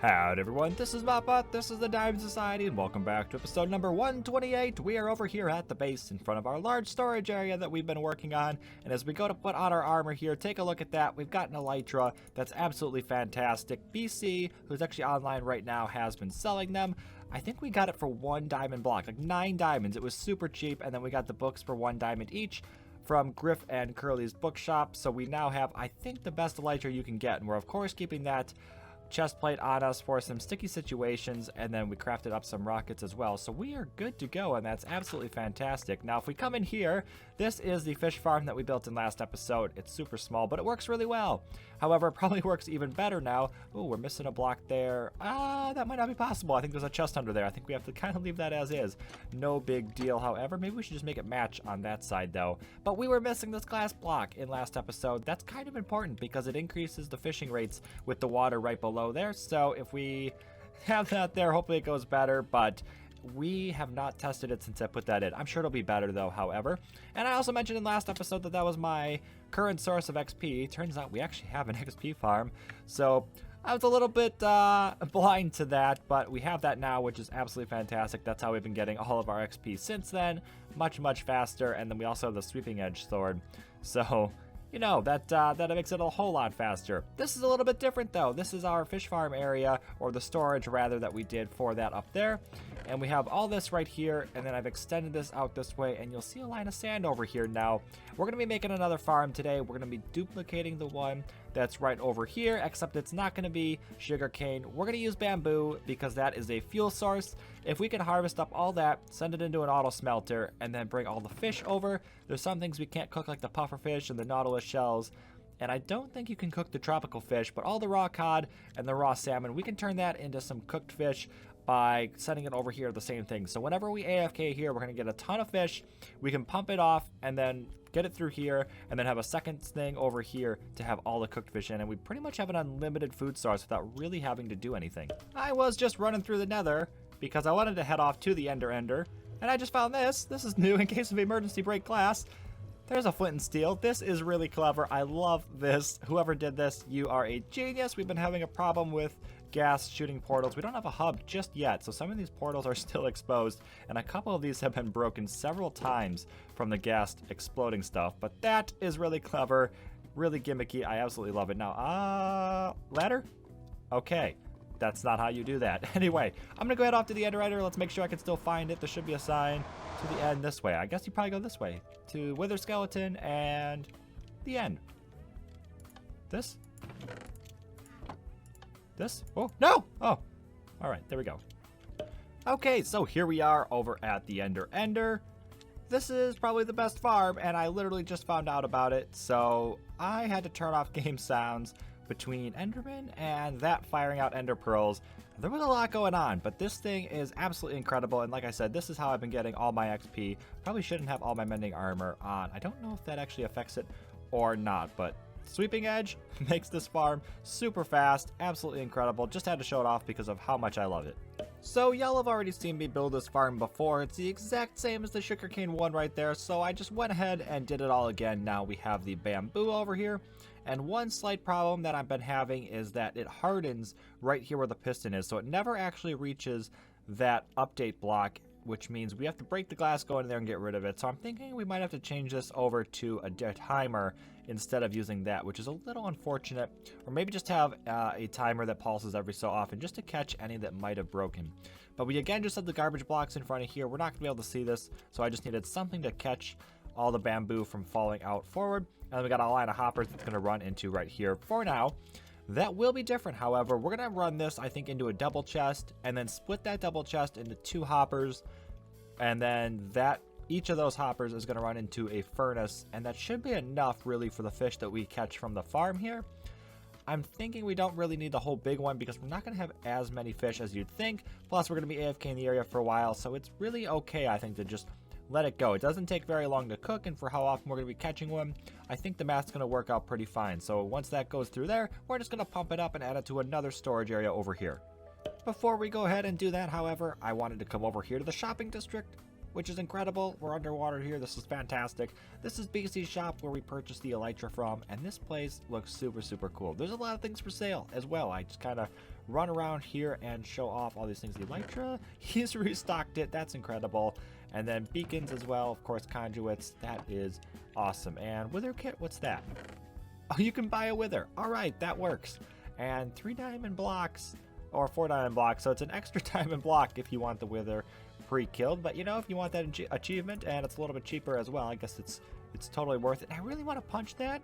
Howdy everyone, this is Mopbot, this is the Diamond Society, and welcome back to episode number 128. We are over here at the base in front of our large storage area that we've been working on, and as we go to put on our armor here, take a look at that. We've got an elytra that's absolutely fantastic. BC, who's actually online right now, has been selling them. I think we got it for 1 diamond block, like 9 diamonds. It was super cheap, and then we got the books for 1 diamond each from Griff and Curly's bookshop, so we now have, I think, the best elytra you can get, and we're of course keeping that chest plate on us for some sticky situations, and then we crafted up some rockets as well, so we are good to go, and that's absolutely fantastic. Now if we come in here, this is the fish farm that we built in last episode. It's super small, but it works really well. However, it probably works even better now. Oh, we're missing a block there. That might not be possible. I think there's a chest under there. I think we have to kind of leave that as is. No big deal. However, maybe we should just make it match on that side though. But we were missing this glass block in last episode. That's kind of important because it increases the fishing rates with the water right below there. So if we have that there, hopefully it goes better, but we have not tested it since I put that in. I'm sure it'll be better though, however. And I also mentioned in last episode that that was my current source of XP. Turns out we actually have an XP farm. So I was a little bit blind to that, but we have that now, which is absolutely fantastic. That's how we've been getting all of our XP since then. Much, much faster. And then we also have the sweeping edge sword. So you know, that makes it a whole lot faster. This is a little bit different though. This is our fish farm area, or the storage rather, that we did for that up there. And we have all this right here, and then I've extended this out this way, and you'll see a line of sand over here now. We're gonna be making another farm today. We're gonna be duplicating the one that's right over here, except it's not gonna be sugarcane. We're gonna use bamboo because that is a fuel source. If we can harvest up all that, send it into an auto smelter, and then bring all the fish over. There's some things we can't cook, like the puffer fish and the nautilus shells, and I don't think you can cook the tropical fish, but all the raw cod and the raw salmon, we can turn that into some cooked fish by sending it over here, the same thing. So whenever we AFK here, we're gonna get a ton of fish. We can pump it off and then get it through here, and then have a second thing over here to have all the cooked fish in, and we pretty much have an unlimited food source without really having to do anything. I was just running through the nether because I wanted to head off to the ender, and I just found this. This is new in case of emergency break glass. There's a flint and steel. This is really clever. I love this. Whoever did this, you are a genius. We've been having a problem with gas shooting portals. We don't have a hub just yet, so some of these portals are still exposed, and a couple of these have been broken several times from the gas exploding stuff, but that is really clever, really gimmicky. I absolutely love it. Now, ladder? Okay. That's not how you do that. Anyway, I'm gonna go head off to the ender. Let's make sure I can still find it. There should be a sign to the end this way. I guess you probably go this way to Wither Skeleton and the end. This? This? Oh, no! Oh, all right, there we go. Okay, so here we are over at the ender. This is probably the best farm, and I literally just found out about it, so I had to turn off game sounds between Enderman and that firing out ender pearls. There was a lot going on, but this thing is absolutely incredible, and like I said, this is how I've been getting all my XP. Probably shouldn't have all my mending armor on. I don't know if that actually affects it or not, but sweeping edge makes this farm super fast, absolutely incredible. Just had to show it off because of how much I love it. So y'all have already seen me build this farm before. It's the exact same as the sugarcane one right there, so I just went ahead and did it all again. Now we have the bamboo over here. And one slight problem that I've been having is that it hardens right here where the piston is, so it never actually reaches that update block, which means we have to break the glass, go in there and get rid of it. So I'm thinking we might have to change this over to a timer instead of using that, which is a little unfortunate. Or maybe just have a timer that pulses every so often just to catch any that might have broken. But we again just have the garbage blocks in front of here. We're not going to be able to see this, so I just needed something to catch all the bamboo from falling out forward. And then we got a line of hoppers that's going to run into right here for now. That will be different, however. We're going to run this, I think, into a double chest, and then split that double chest into 2 hoppers, and then each of those hoppers is going to run into a furnace, and that should be enough really for the fish that we catch from the farm here. I'm thinking we don't really need the whole big one because we're not going to have as many fish as you'd think. Plus, we're going to be AFK in the area for a while, so it's really okay, I think, to just let it go. It doesn't take very long to cook, and for how often we're going to be catching one, I think the math's going to work out pretty fine. So once that goes through there, we're just going to pump it up and add it to another storage area over here. Before we go ahead and do that, however, I wanted to come over here to the shopping district which is incredible. We're underwater here. This is fantastic. This is BC's shop where we purchased the elytra from, and this place looks super, super cool. There's a lot of things for sale as well. I just kind of run around here and show off all these things. The elytra, he's restocked it. That's incredible. And then beacons as well, of course, conduits. That is awesome. And wither kit, what's that? Oh, you can buy a wither. All right, that works. And 3 diamond blocks, or 4 diamond blocks, so it's an extra diamond block if you want the wither pre-killed. But you know, if you want that achievement and it's a little bit cheaper as well, I guess it's totally worth it. And I really want to punch that,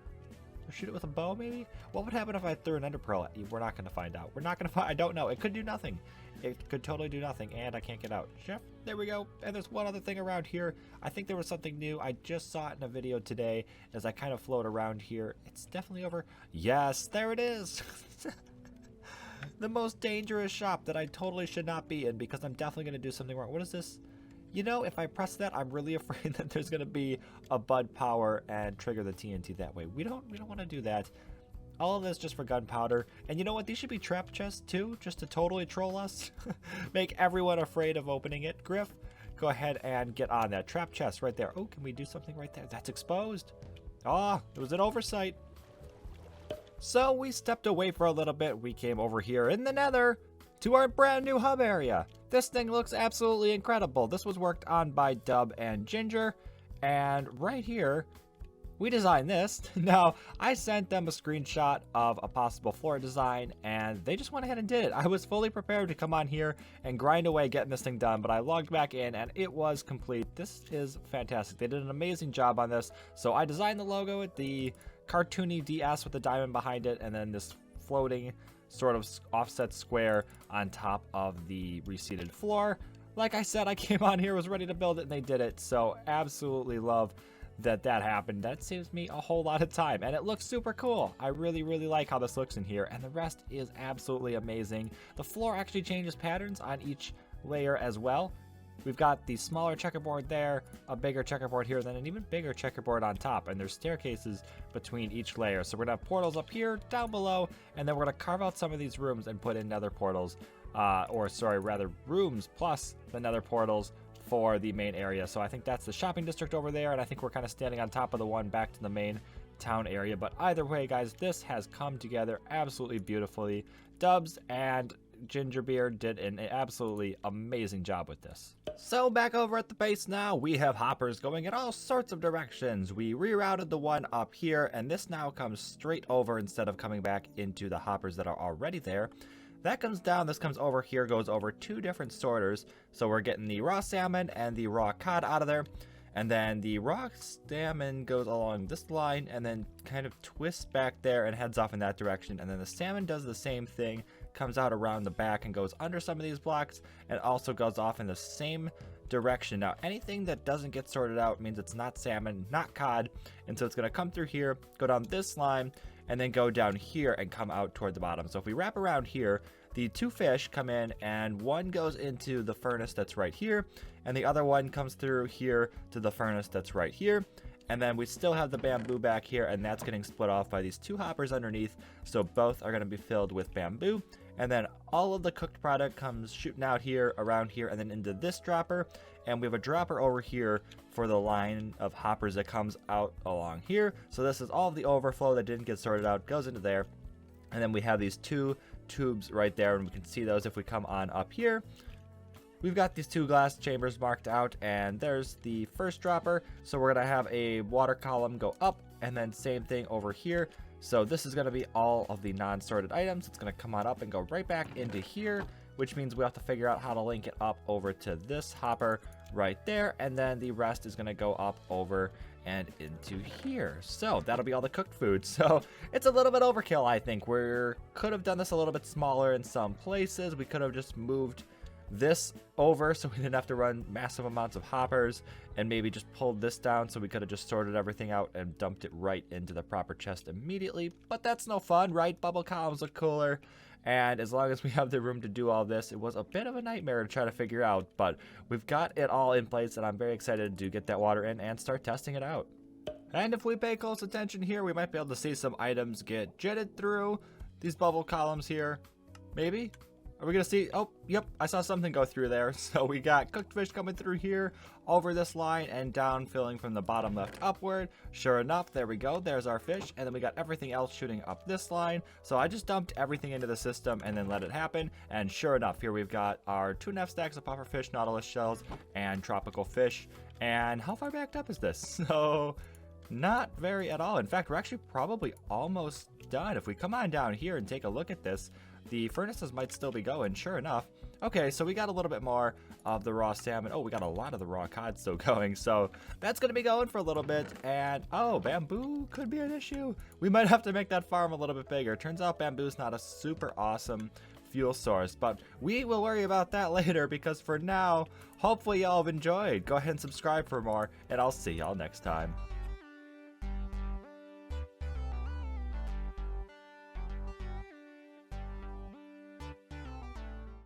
or shoot it with a bow maybe. What would happen if I threw an ender pearl at you? We're not going to find out. We're not going to find. I don't know. It could do nothing. It could totally do nothing, and I can't get out. Chef, there we go. And there's one other thing around here. I think there was something new. I just saw it in a video today as I kind of float around here. It's definitely over. Yes, there it is. The most dangerous shop that I totally should not be in, because I'm definitely going to do something wrong. What is this? You know, if I press that, I'm really afraid that there's going to be a bud power and trigger the TNT that way. We don't want to do that. All of this just for gunpowder. And you know what? These should be trap chests too, just to totally troll us. Make everyone afraid of opening it. Griff, go ahead and get on that trap chest right there. Oh, can we do something right there? That's exposed. Ah, it was an oversight. So we stepped away for a little bit. We came over here in the nether to our brand new hub area. This thing looks absolutely incredible. This was worked on by Dub and Ginger. And right here, we designed this. Now, I sent them a screenshot of a possible floor design, and they just went ahead and did it. I was fully prepared to come on here and grind away getting this thing done, but I logged back in, and it was complete. This is fantastic. They did an amazing job on this. So I designed the logo with the cartoony DS with the diamond behind it, and then this floating sort of offset square on top of the reseated floor. Like I said, I came on here, was ready to build it, and they did it. So absolutely love that happened. That saves me a whole lot of time, and it looks super cool. I really like how this looks in here, and the rest is absolutely amazing. The floor actually changes patterns on each layer as well. We've got the smaller checkerboard there, a bigger checkerboard here, then an even bigger checkerboard on top, and there's staircases between each layer. So we're gonna have portals up here, down below, and then we're gonna carve out some of these rooms and put in nether portals, rooms plus the nether portals for the main area. So I think that's the shopping district over there, and I think we're kind of standing on top of the one back to the main town area. But either way, guys, this has come together absolutely beautifully. Dubs and Gingerbeard did an absolutely amazing job with this. So back over at the base now, we have hoppers going in all sorts of directions. We rerouted the one up here, and this now comes straight over instead of coming back into the hoppers that are already there. That comes down, this comes over here, goes over 2 different sorters. So we're getting the raw salmon and the raw cod out of there. And then the raw salmon goes along this line and then kind of twists back there and heads off in that direction. And then the salmon does the same thing, comes out around the back and goes under some of these blocks, and also goes off in the same direction. Now, anything that doesn't get sorted out means it's not salmon, not cod. And so it's going to come through here, go down this line, and then go down here and come out toward the bottom. So if we wrap around here, the 2 fish come in, and one goes into the furnace that's right here, and the other one comes through here to the furnace that's right here. And then we still have the bamboo back here, and that's getting split off by these 2 hoppers underneath. So both are going to be filled with bamboo. And then all of the cooked product comes shooting out here, around here, and then into this dropper. And we have a dropper over here for the line of hoppers that comes out along here. So this is all of the overflow that didn't get sorted out, goes into there. And then we have these 2 tubes right there, and we can see those if we come on up here. We've got these 2 glass chambers marked out, and there's the first dropper. So we're gonna have a water column go up, and then same thing over here. So this is gonna be all of the non-sorted items. It's gonna come on up and go right back into here, which means we have to figure out how to link it up over to this hopper right there, and then the rest is gonna go up over and into here. So that'll be all the cooked food. So it's a little bit overkill, I think. We could have done this a little bit smaller in some places. We could have just moved this over so we didn't have to run massive amounts of hoppers, and maybe just pulled this down so we could have just sorted everything out and dumped it right into the proper chest immediately. But that's no fun, right? Bubble columns look cooler, and as long as we have the room to do all this, it was a bit of a nightmare to try to figure out, but we've got it all in place, and I'm very excited to get that water in and start testing it out. And if we pay close attention here, we might be able to see some items get jetted through these bubble columns here. Maybe? Are we gonna see? Oh, yep, I saw something go through there. So we got cooked fish coming through here, over this line, and down, filling from the bottom left upward. Sure enough, there we go. There's our fish, and then we got everything else shooting up this line. So I just dumped everything into the system and then let it happen. And sure enough, here we've got our 2.5 stacks of pufferfish, nautilus shells, and tropical fish. And how far backed up is this? So not very at all. In fact, we're actually probably almost done. If we come on down here and take a look at this, the furnaces might still be going, sure enough. Okay, so we got a little bit more of the raw salmon. Oh, we got a lot of the raw cod still going, so that's going to be going for a little bit. And, oh, bamboo could be an issue. We might have to make that farm a little bit bigger. Turns out bamboo's not a super awesome fuel source, but we will worry about that later, because for now, hopefully y'all have enjoyed. Go ahead and subscribe for more, and I'll see y'all next time.